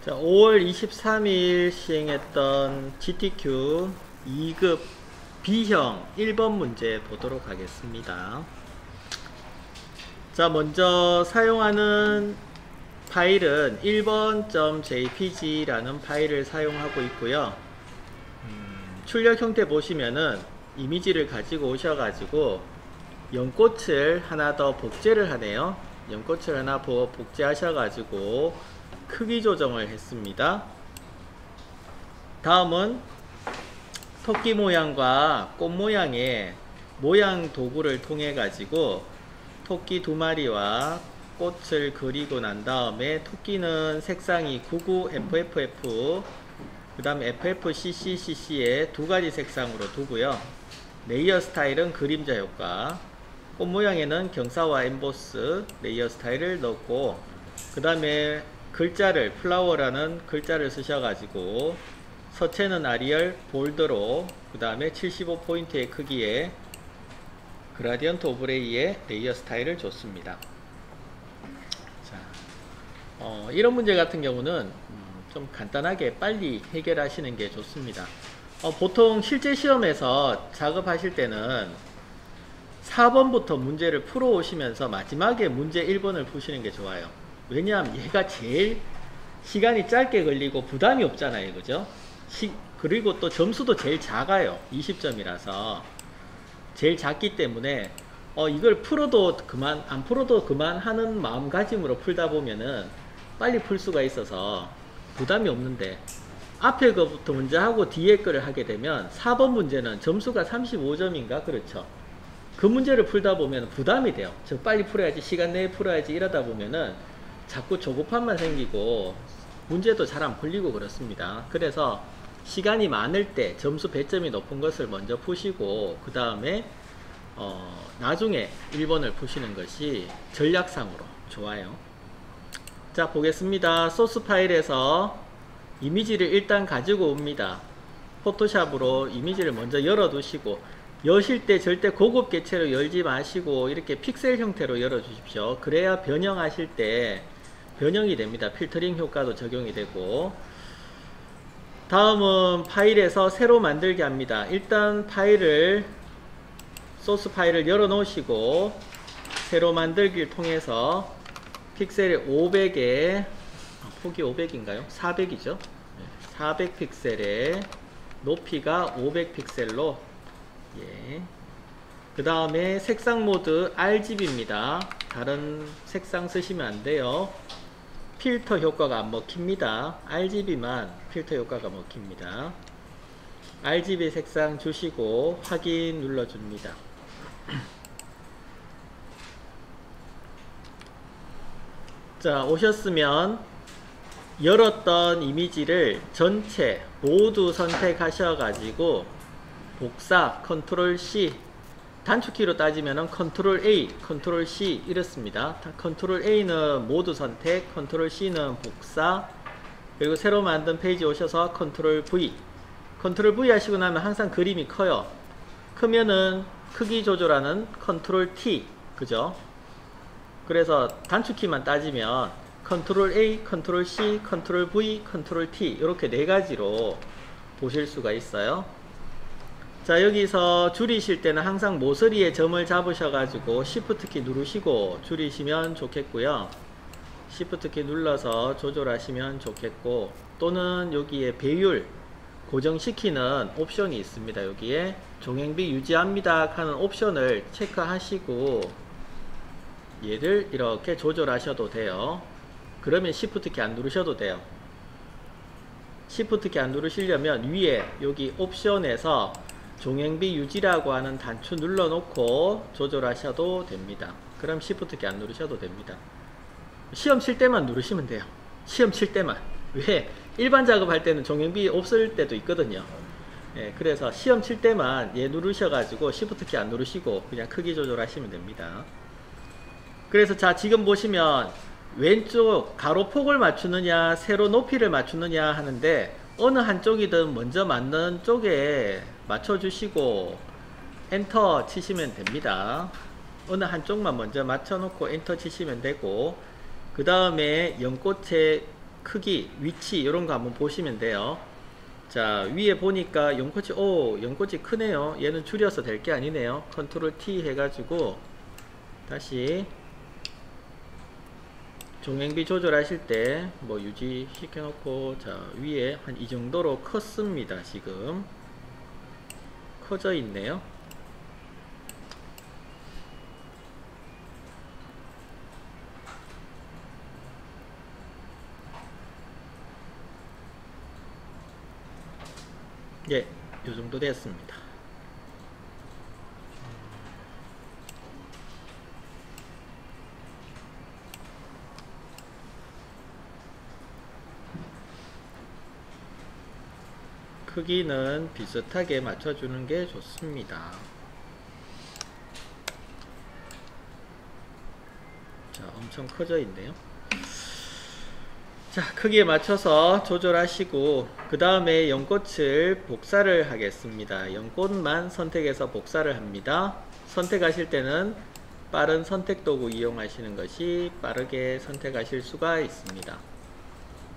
자, 5월 23일 시행했던 GTQ 2급 B형 1번 문제 보도록 하겠습니다. 자, 먼저 사용하는 파일은 1번.jpg라는 파일을 사용하고 있고요. 출력 형태 보시면은 이미지를 가지고 오셔가지고 연꽃을 하나 더 복제를 하네요. 연꽃을 하나 복제하셔가지고 크기 조정을 했습니다. 다음은 토끼 모양과 꽃 모양의 모양 도구를 통해 가지고 토끼 두 마리와 꽃을 그리고 난 다음에 토끼는 색상이 99FFF 그 다음에 FFCCCC의 두 가지 색상으로 두고요. 레이어 스타일은 그림자 효과, 꽃 모양에는 경사와 엠보스 레이어 스타일을 넣고, 그 다음에 글자를 플라워라는 글자를 쓰셔가지고 서체는 아리얼 볼드로, 그 다음에 75포인트의 크기의 그라디언트 오브레이의 레이어 스타일을 줬습니다. 자, 이런 문제 같은 경우는 좀 간단하게 빨리 해결하시는 게 좋습니다. 보통 실제 시험에서 작업하실 때는 4번부터 문제를 풀어 오시면서 마지막에 문제 1번을 푸시는 게 좋아요. 왜냐하면 얘가 제일 시간이 짧게 걸리고 부담이 없잖아요, 그죠? 그리고 또 점수도 제일 작아요. 20점이라서 제일 작기 때문에 이걸 풀어도 그만, 안 풀어도 그만 하는 마음가짐으로 풀다 보면은 빨리 풀 수가 있어서 부담이 없는데, 앞에 거부터 문제 하고 뒤에 거를 하게 되면 4번 문제는 점수가 35점인가 그렇죠. 그 문제를 풀다 보면 부담이 돼요. 저 빨리 풀어야지, 시간 내에 풀어야지, 이러다 보면은 자꾸 조급함만 생기고 문제도 잘 안 풀리고 그렇습니다. 그래서 시간이 많을 때 점수 배점이 높은 것을 먼저 푸시고, 그 다음에 나중에 1번을 푸시는 것이 전략상으로 좋아요. 자, 보겠습니다. 소스 파일에서 이미지를 일단 가지고 옵니다. 포토샵으로 이미지를 먼저 열어 두시고, 여실 때 절대 고급 개체로 열지 마시고 이렇게 픽셀 형태로 열어 주십시오. 그래야 변형하실 때 변형이 됩니다. 필터링 효과도 적용이 되고. 다음은 파일에서 새로 만들기 합니다. 일단 소스 파일을 열어 놓으시고 새로 만들기를 통해서 픽셀이 500에 폭이 500인가요? 400이죠. 400 픽셀에 높이가 500 픽셀로, 그 다음에 색상 모드 RGB입니다. 다른 색상 쓰시면 안 돼요. 필터 효과가 안 먹힙니다. RGB만 필터 효과가 먹힙니다. RGB 색상 주시고 확인 눌러줍니다. 자, 오셨으면 열었던 이미지를 전체 모두 선택하셔가지고 복사 컨트롤 C, 단축키로 따지면 컨트롤 A, 컨트롤 C 이렇습니다. 컨트롤 A는 모두 선택, 컨트롤 C는 복사, 그리고 새로 만든 페이지 오셔서 컨트롤 V, 컨트롤 V 하시고 나면 항상 그림이 커요. 크면은 크기 조절하는 컨트롤 T, 그죠? 그래서 단축키만 따지면 컨트롤 A, 컨트롤 C, 컨트롤 V, 컨트롤 T 이렇게 네 가지로 보실 수가 있어요. 자, 여기서 줄이실 때는 항상 모서리에 점을 잡으셔가지고 Shift 키 누르시고 줄이시면 좋겠고요. Shift 키 눌러서 조절하시면 좋겠고, 또는 여기에 배율 고정시키는 옵션이 있습니다. 여기에 종횡비 유지합니다 하는 옵션을 체크하시고 얘를 이렇게 조절하셔도 돼요. 그러면 Shift 키 안 누르셔도 돼요. Shift 키 안 누르시려면 위에 여기 옵션에서 종횡비 유지라고 하는 단추 눌러 놓고 조절하셔도 됩니다. 그럼 Shift 키 안 누르셔도 됩니다. 시험 칠 때만 누르시면 돼요. 시험 칠 때만. 왜? 일반 작업할 때는 종횡비 없을 때도 있거든요. 그래서 시험 칠 때만 얘 누르셔가지고 Shift 키 안 누르시고 그냥 크기 조절하시면 됩니다. 그래서 자, 지금 보시면 왼쪽 가로폭을 맞추느냐 세로 높이를 맞추느냐 하는데, 어느 한쪽이든 먼저 맞는 쪽에 맞춰주시고 엔터 치시면 됩니다. 어느 한쪽만 먼저 맞춰 놓고 엔터 치시면 되고, 그 다음에 연꽃의 크기, 위치 이런 거 한번 보시면 돼요. 자, 위에 보니까 연꽃이 연꽃이 크네요. 얘는 줄여서 될 게 아니네요. 컨트롤 T 해가지고 다시 종횡비 조절하실 때 뭐 유지 시켜놓고, 자, 위에 한 이 정도로 컸습니다. 지금 커져 있네요. 예, 요 정도 됐습니다. 크기는 비슷하게 맞춰주는 게 좋습니다. 자, 엄청 커져 있네요. 자, 크기에 맞춰서 조절하시고, 그 다음에 연꽃을 복사를 하겠습니다. 연꽃만 선택해서 복사를 합니다. 선택하실 때는 빠른 선택 도구 이용하시는 것이 빠르게 선택하실 수가 있습니다.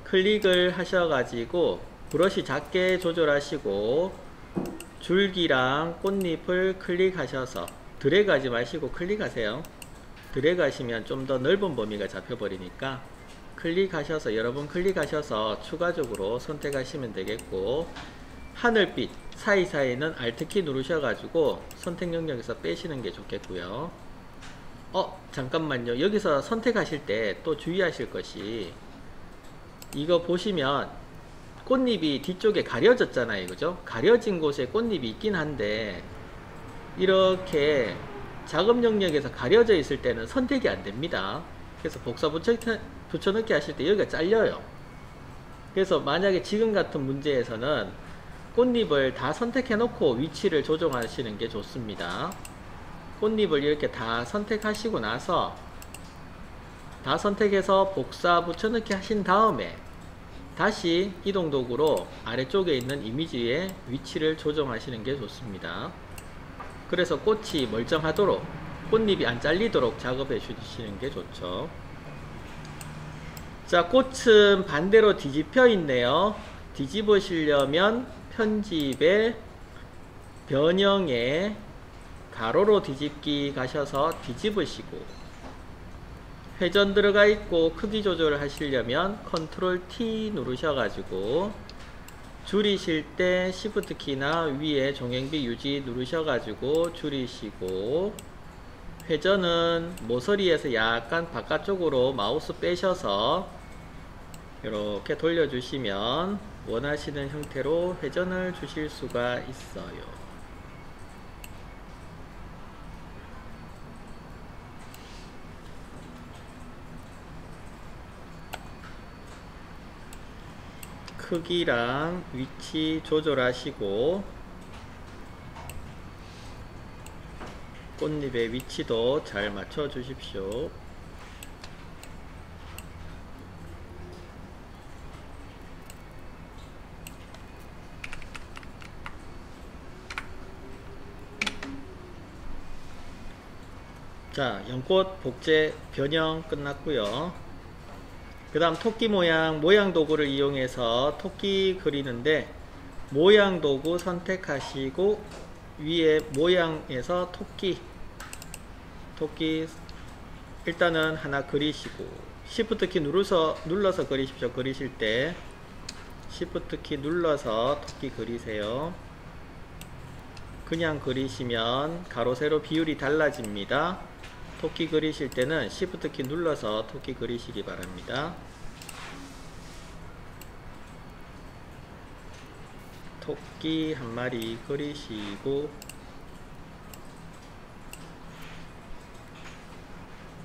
클릭을 하셔가지고 브러쉬 작게 조절하시고 줄기랑 꽃잎을 클릭하셔서, 드래그 하지 마시고 클릭하세요. 드래그 하시면 좀 더 넓은 범위가 잡혀버리니까 클릭하셔서, 여러 번 클릭하셔서 추가적으로 선택하시면 되겠고, 하늘빛 사이사이는 Alt키 누르셔가지고 선택 영역에서 빼시는 게 좋겠고요. 잠깐만요. 여기서 선택하실 때 또 주의하실 것이, 이거 보시면 꽃잎이 뒤쪽에 가려졌잖아요. 그죠? 가려진 곳에 꽃잎이 있긴 한데, 이렇게 작업 영역에서 가려져 있을 때는 선택이 안 됩니다. 그래서 복사 붙여넣기 하실 때 여기가 잘려요. 그래서 만약에 지금 같은 문제에서는 꽃잎을 다 선택해 놓고 위치를 조정하시는 게 좋습니다. 꽃잎을 이렇게 다 선택하시고 나서, 다 선택해서 복사 붙여넣기 하신 다음에 다시 이동 도구로 아래쪽에 있는 이미지의 위치를 조정하시는 게 좋습니다. 그래서 꽃이 멀쩡하도록, 꽃잎이 안 잘리도록 작업해 주시는 게 좋죠. 자, 꽃은 반대로 뒤집혀 있네요. 뒤집으시려면 편집에 변형에 가로로 뒤집기 가셔서 뒤집으시고, 회전 들어가 있고 크기 조절을 하시려면 컨트롤 T 누르셔가지고 줄이실 때 Shift 키나 위에 종횡비 유지 누르셔가지고 줄이시고, 회전은 모서리에서 약간 바깥쪽으로 마우스 빼셔서 이렇게 돌려주시면 원하시는 형태로 회전을 주실 수가 있어요. 크기랑 위치 조절하시고 꽃잎의 위치도 잘 맞춰 주십시오. 자, 연꽃 복제 변형 끝났고요. 그 다음 토끼 모양 도구를 이용해서 토끼 그리는데, 모양 도구 선택하시고 위에 모양에서 토끼 일단은 하나 그리시고, Shift 키 눌러서 그리십시오. 그리실 때 Shift 키 눌러서 토끼 그리세요. 그냥 그리시면 가로 세로 비율이 달라집니다. 토끼 그리실 때는 Shift 키 눌러서 토끼 그리시기 바랍니다. 토끼 한 마리 그리시고,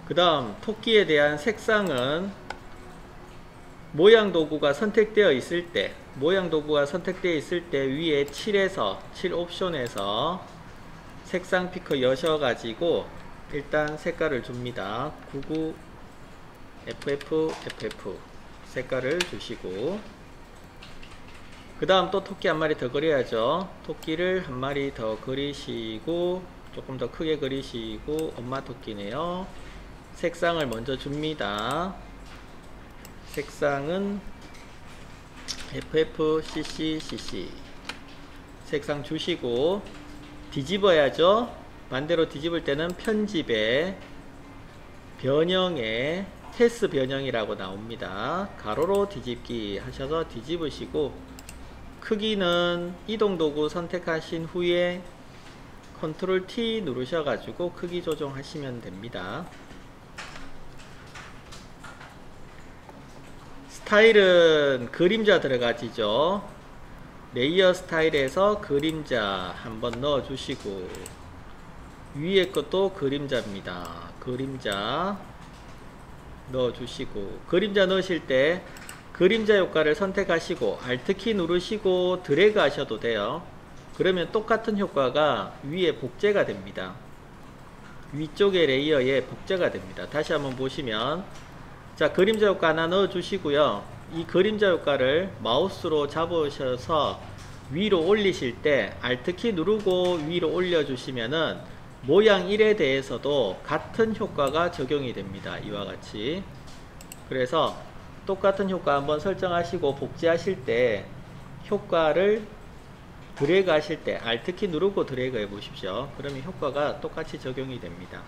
그 다음 토끼에 대한 색상은 모양 도구가 선택되어 있을 때, 위에 7 옵션에서 색상 피커 여셔가지고 일단 색깔을 줍니다. 99 FF 색깔을 주시고, 그 다음 또 토끼 한 마리 더 그려야죠. 토끼를 한 마리 더 그리시고, 조금 더 크게 그리시고, 엄마 토끼네요. 색상을 먼저 줍니다. 색상은 FFCC 색상 주시고 뒤집어야죠. 반대로 뒤집을 때는 편집에 변형에 테스 변형이라고 나옵니다. 가로로 뒤집기 하셔서 뒤집으시고 크기는 이동도구 선택하신 후에 컨트롤 T 누르셔가지고 크기 조정하시면 됩니다. 스타일은 그림자 들어가지죠. 레이어 스타일에서 그림자 한번 넣어주시고 위에 것도 그림자입니다. 그림자 넣어주시고 그림자 넣으실 때 그림자 효과를 선택하시고 Alt키 누르시고 드래그 하셔도 돼요. 그러면 똑같은 효과가 위에 복제가 됩니다. 위쪽의 레이어에 복제가 됩니다. 다시 한번 보시면 자, 그림자 효과 하나 넣어 주시고요. 이 그림자 효과를 마우스로 잡으셔서 위로 올리실 때 Alt키 누르고 위로 올려 주시면은 모양 1에 대해서도 같은 효과가 적용이 됩니다. 이와 같이. 그래서 똑같은 효과 한번 설정하시고 복제하실 때 효과를 드래그 하실 때 Alt키 누르고 드래그 해 보십시오. 그러면 효과가 똑같이 적용이 됩니다.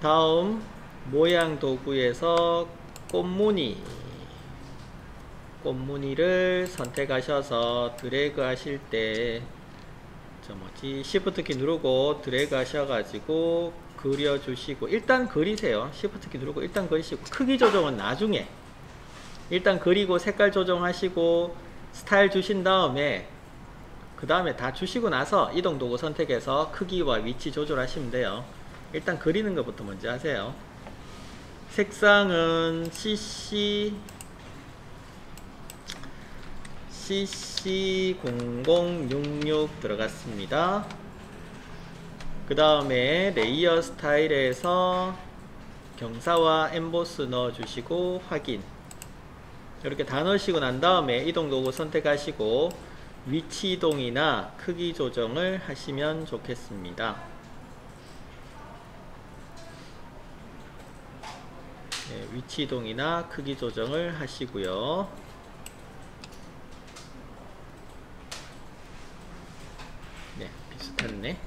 다음 모양 도구에서 꽃무늬를 선택하셔서 드래그 하실 때 Shift 키 누르고 드래그 하셔가지고 그려주시고 일단 그리세요. Shift 키 누르고 일단 그리시고 크기 조정은 나중에 일단 그리고 색깔 조정하시고 스타일 주신 다음에 그 다음에 다 주시고 나서 이동 도구 선택해서 크기와 위치 조절하시면 돼요. 일단 그리는 것부터 먼저 하세요. 색상은 CC0066 들어갔습니다. 그 다음에 레이어 스타일에서 경사와 엠보스 넣어주시고 확인. 이렇게 다 넣으시고 난 다음에 이동 도구 선택하시고 위치 이동이나 크기 조정을 하시면 좋겠습니다. 네, 위치 이동이나 크기 조정을 하시고요. 네, 비슷했네.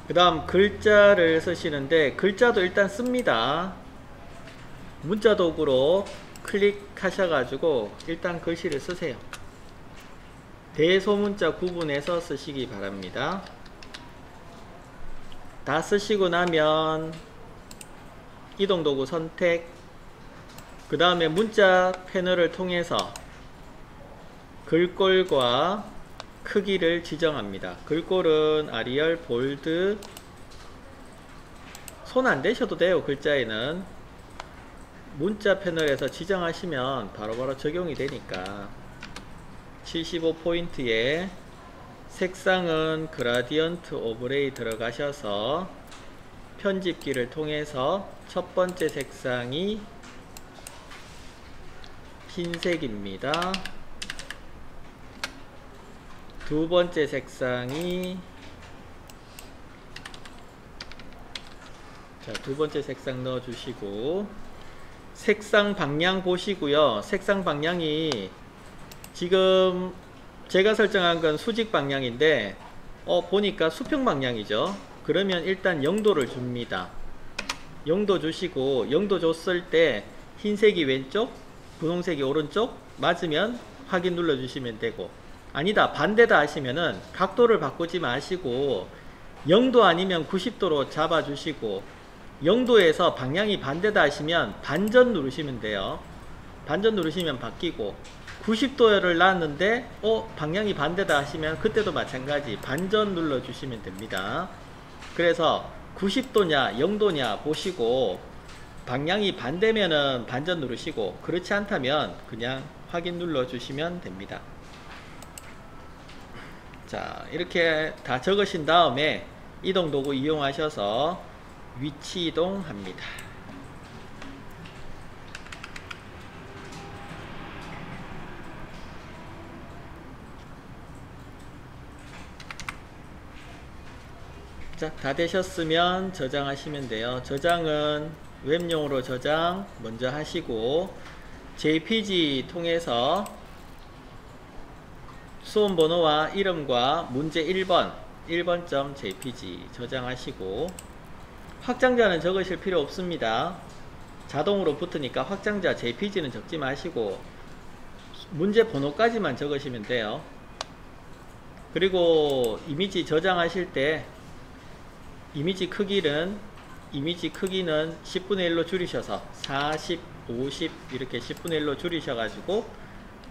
그 다음 글자를 쓰시는데 글자도 일단 씁니다. 문자 도구로 클릭하셔가지고 일단 글씨를 쓰세요. 대소문자 구분해서 쓰시기 바랍니다. 다 쓰시고 나면 이동도구 선택, 그 다음에 문자 패널을 통해서 글꼴과 크기를 지정합니다. 글꼴은 아리얼, 볼드, 손 안 대셔도 돼요. 글자에는 문자 패널에서 지정하시면 바로바로 적용이 되니까. 75포인트에 색상은 그라디언트 오브레이 들어가셔서 편집기를 통해서 첫 번째 색상이 흰색입니다. 두 번째 색상이 두 번째 색상 넣어주시고 색상 방향 보시고요. 색상 방향이 지금 제가 설정한 건 수직 방향인데 보니까 수평 방향이죠. 그러면 일단 0도를 줍니다. 0도 주시고 0도 줬을 때 흰색이 왼쪽, 분홍색이 오른쪽 맞으면 확인 눌러주시면 되고, 아니다 반대다 하시면은 각도를 바꾸지 마시고 0도 아니면 90도로 잡아주시고 0도에서 방향이 반대다 하시면 반전 누르시면 돼요. 반전 누르시면 바뀌고 90도를 놨는데 방향이 반대다 하시면 그때도 마찬가지 반전 눌러주시면 됩니다. 그래서 90도냐 0도냐 보시고 방향이 반대면은 반전 누르시고 그렇지 않다면 그냥 확인 눌러주시면 됩니다. 자, 이렇게 다 적으신 다음에 이동 도구 이용하셔서 위치 이동합니다. 자, 다 되셨으면 저장하시면 돼요. 저장은 웹용으로 저장 먼저 하시고 JPG 통해서 수험 번호와 이름과 문제 1번 .jpg 저장하시고 확장자는 적으실 필요 없습니다. 자동으로 붙으니까 확장자 JPG는 적지 마시고 문제 번호까지만 적으시면 돼요. 그리고 이미지 저장하실 때 이미지 크기는 10분의 1로 줄이셔서 40, 50 이렇게 10분의 1로 줄이셔가지고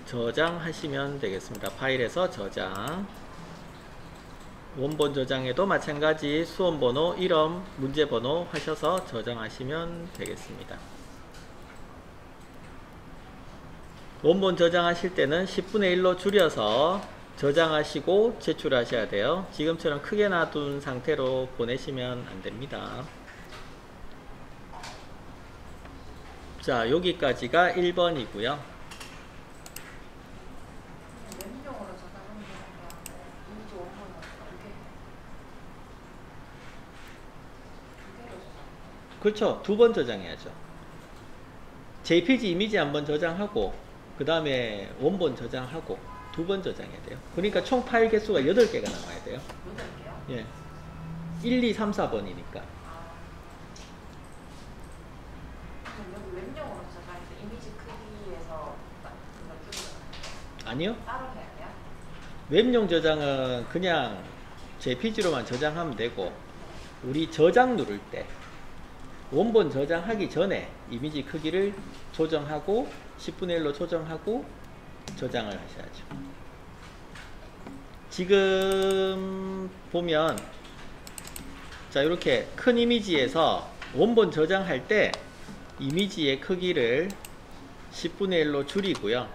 저장하시면 되겠습니다. 파일에서 저장. 원본 저장에도 마찬가지 수험번호, 이름, 문제번호 하셔서 저장하시면 되겠습니다. 원본 저장하실 때는 10분의 1로 줄여서 저장하시고 제출하셔야 돼요. 지금처럼 크게 놔둔 상태로 보내시면 안됩니다. 자, 여기까지가 1번이고요. 그렇죠. 두 번 저장해야죠. JPG 이미지 한번 저장하고 그 다음에 원본 저장하고 두 번 저장해야 돼요. 그러니까 총 파일 개수가 8개가 나와야 돼요. 8개요? 예. 1, 2, 3, 4번이니까. 여기 웹용으로 저장할 때 이미지 크기에서 그거 줄이잖아요. 아니요. 따로 해야 돼요? 웹용 저장은 그냥 JPG로만 저장하면 되고 우리 저장 누를 때 원본 저장하기 전에 이미지 크기를 조정하고 10분의 1로 조정하고 저장을 하셔야죠. 지금 보면 자, 이렇게 큰 이미지에서 원본 저장할 때 이미지의 크기를 10분의 1로 줄이고요.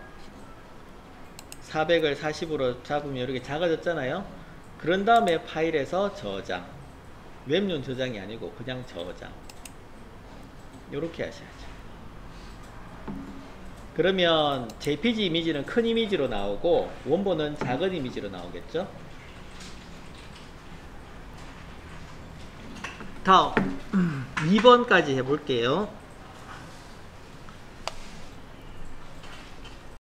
400을 40으로 잡으면 이렇게 작아졌잖아요. 그런 다음에 파일에서 저장. 웹용 저장이 아니고 그냥 저장. 이렇게 하셔야죠. 그러면 JPG 이미지는 큰 이미지로 나오고 원본은 작은 이미지로 나오겠죠. 다음 2번까지 해볼게요.